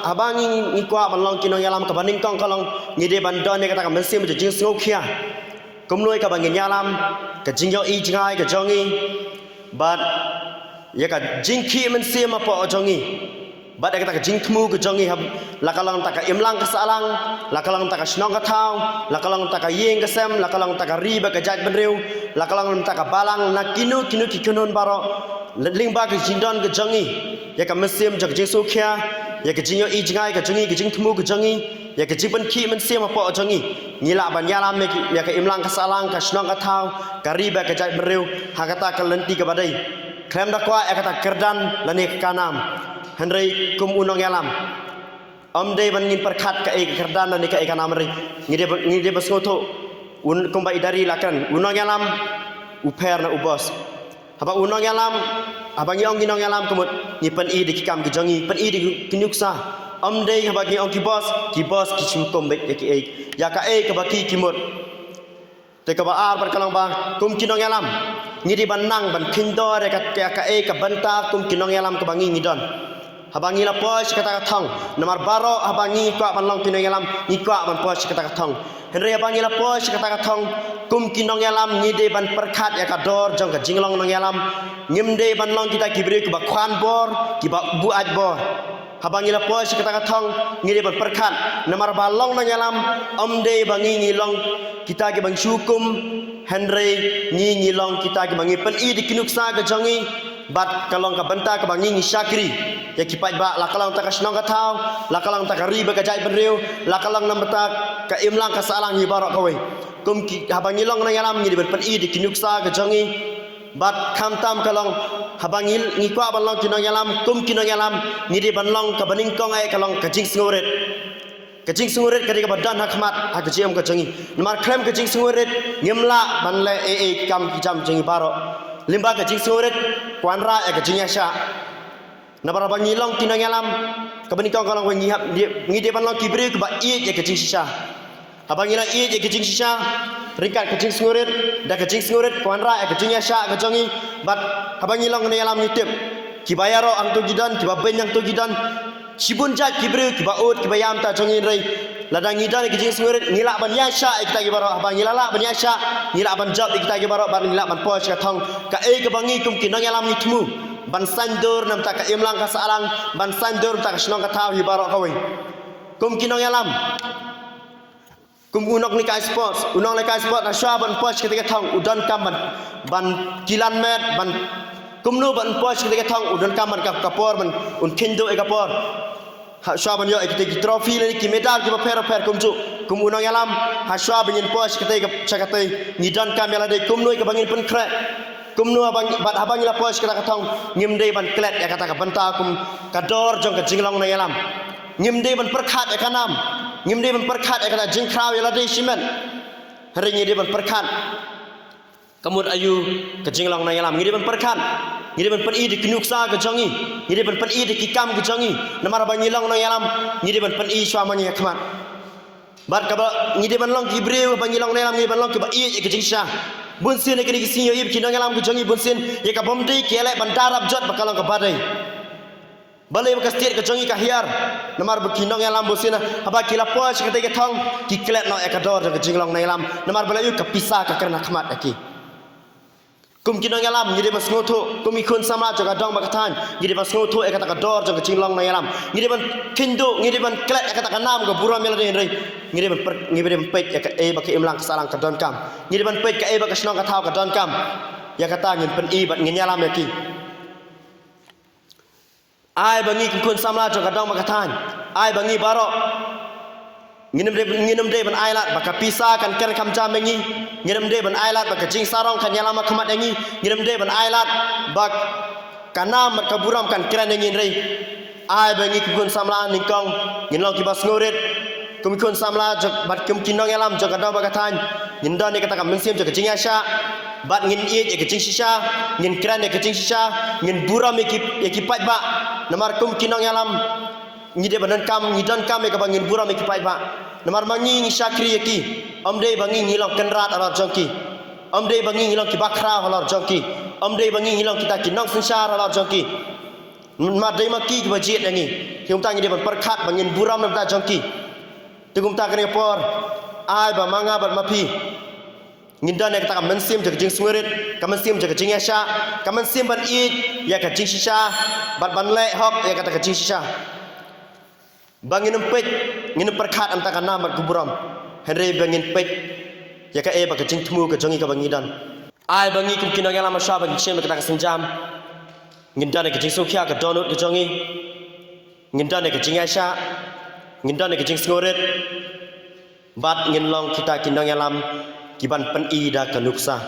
abang ni kuat balong kinong yalam ka baning kong kalong ngide bandon ni kata ka mensim je jing sngo khia kumnoi ka bangin yalam ka jingyo I jingai ka jongi but ya ka jingki mensim apa jongi but ya kata ka jing thmu ka jongi hab lakalang ta ka imlang ka salang lakalang ta ka snong ka thau lakalang ta ka yeng ka sem lakalang ta ka riba ka jat benriu lakalang ta ka balang na kinu kikunun baro lingba ka jindon ka jongi ya ka mensim jak jing su khia ya ka jingyo I jingai ka jongi ka jing thmu ka jongi ya ka jiban ki mensim apa jongi ngila ban yalam ya ka imlang ka salang ka snong ka thau ka riba ka jat benriu hakata ka lenti ka badai krem da kwa ya kata kerdan lani ka kanam Henry kum unong yalam day ban ngin perkat ka kerdan lani ka kanam ri ngide bas ngoto kum ba idari lakan unong yalam uper na ubos haba unong yalam abang yong ginong yalam kumut ni pen I di kikam ki jongi pen I di kinyuksa day haba gi ong ki boss ki chukom be ki ya ka ka ba ki kimut te ka ba ar bar kalang ba kum kinong yalam ngidi ban nang ban kindo re ka ka banta kum kinong yalam ka bangi ngidon habangi la posh kata ka thong namar baro habangi kwa ban long kinong yalam ni kwa ban posh kata ka thong henry habangi la posh kata ka thong kum kinong yalam ngide ban perkhat ya ka dor jong ka jinglong nong yalam ngimde ban long kita kibri ka ba khwan bor ki ba bu aj bor habangi la posh kata ka thong ngide ban perkhat namar balong nong yalam de bangi ngilong kita ke bang syukum Henry ni long kita ke bangi pen I di kinuksa ke jongi bat kalong ka banta ke bangi ni syakri ya kipat ba la kalong ta ka snong ka thau la kalong ta ka riba ka jai benriu la kalong nam ta ka imlang ka salang ni barak kawe kum ki habangi long na yalam ni pen I di kinuksa ke jongi bat kham tam kalong habangi ni kwa balong kinong yalam kum kinong yalam ni di banlong ka baning kong ai kalong ka jing sngoret kajing sungurit kadika badan hakmat hakajim ka jangi namar krem kajing sungurit ngimla banle kam kijam jangi baro limba kajing sungurit kwanra e kajing yasha nabar bangilong kinang yalam kabani kong kalong wengi hap ngide ban long kibri ba I e kajing shisha abangila I e kajing shisha ringkat kajing sungurit da kajing sungurit kwanra e kajing yasha ka jangi bat abangilong ne yalam nitip kibayaro ang tu gidan kibaben yang tu gidan Cibun jat kibru kibaut kibayam ta jongin rei ladang ngidan ki jing sungurit ngilak ban yasha kita ki baro abang ngilak ban yasha ngilak ban job kita ki baro ban ngilak ban posh ka thong ka ka bangi kum kinang yalam ni tmu ban sandur nam ta ka imlang ka salang ban sandur ta ka snong ka thau hi baro kawe kum kinang yalam kum unok ni ka sports unong le ka sport na sha ban posh kita ka thong udan kam ban kilan met ban kumnu ban posh kita ka thong udan kam ban ka kapor ban un kindo e kapor Haswa banyo ikite trophy ni ki medal ki per kumju kum unong yalam haswa bingin posh kate chakate ngidan kamela de kumnu ka bangin pen kre kumnu abang bat abang la posh kata katong ngimde ban klet ya kata ka banta kum kador jong ka jinglong na yalam ngimde ban perkhat ya kanam ngimde ban perkhat ya kata jingkraw ya de simen hari ngide ban perkhat kamut ayu ka jinglong na yalam ngide ban perkhat ngide ban pen I di kinuksa ka jongi ngide ban pen I di kikam ka jongi namar bangilong na yalam ngide ban pen I swamani hakmat bat ka ngide ban long kibreu bangilong na yalam ngide ban long ki ba I ka jingsha bunsin ne kini kisinyo ib kinong yalam ka jongi bunsin ye ka bomdi kele ban darab jot bakalong ka badai balai ka stir ka jongi ka hiar namar kinong yalam bunsin haba kila posh ka te ka thong ki klet no e ka dor ka jinglong na yalam namar balai ka pisah ka kerna khmat aki kum kinong yalam ngide bas ngoto kum ikun sama jaga dong bakatan ngide bas ngoto e kata ka dor jaga jinglong na yalam ngide ban kindo ngide ban klet e kata ka nam ka buram yala de rei ngide ban pet e ka baki imlang ka salang ka don kam ngide ban pet ka baka snong ka thau ka don kam ya kata ngin pen I bat ngin yalam yaki ai bangi kun sama jaga dong bakatan ai bangi baro nginam de ban ailat baka pisa kan ker kam jam mengi nginam de ban ailat baka jing sarong kan yalama khamat engi nginam de ban ailat bak kanam ka buram kan kran engin rei ai bangi kun samla ningkong nginlong ki bas ngoret kum kun samla jok bat kum kinong yalam jok ada baka tan ngindon ni kata kam mensim jok jing yasha bat ngin I ke jing shisha ngin kran ke jing shisha ngin buram ki pat ba namar kum kinong yalam ngide banan kam ngidan kam e ka bangin buram e kipai ba namar mangi ngi syakri yaki amde bangi ngilong kenrat alar jongki amde bangi ngilong ki bakra alar jongki amde bangi ngilong kita ki nong sensar alar jongki mà đây mà kỳ cái chuyện này nhỉ thì chúng ta nghĩ đến phần khát và nhìn buram chúng ta trong kỳ thì chúng ta cái này por ai và manga và ma phi nhìn đây này ta mình xem cho cái chính spirit mình xem cho cái chính Asia mình xem ban i ya cái chính shisha ban lệ hop ya kata cái chính shisha bangin empet ngin perkhat am takana mat kuburam henry bangin pet ya ka e ba ka jing thmu ka jongi ka bangi dan ai bangi kum kinang yala ma sha bang chen ka tak senjam ngin dan ka jing sokhya ka donut ka jongi ngin dan ka jing Asia ngin dan ka jing sngoret bat ngin long kita kinang yalam kiban pen i da ka nuksa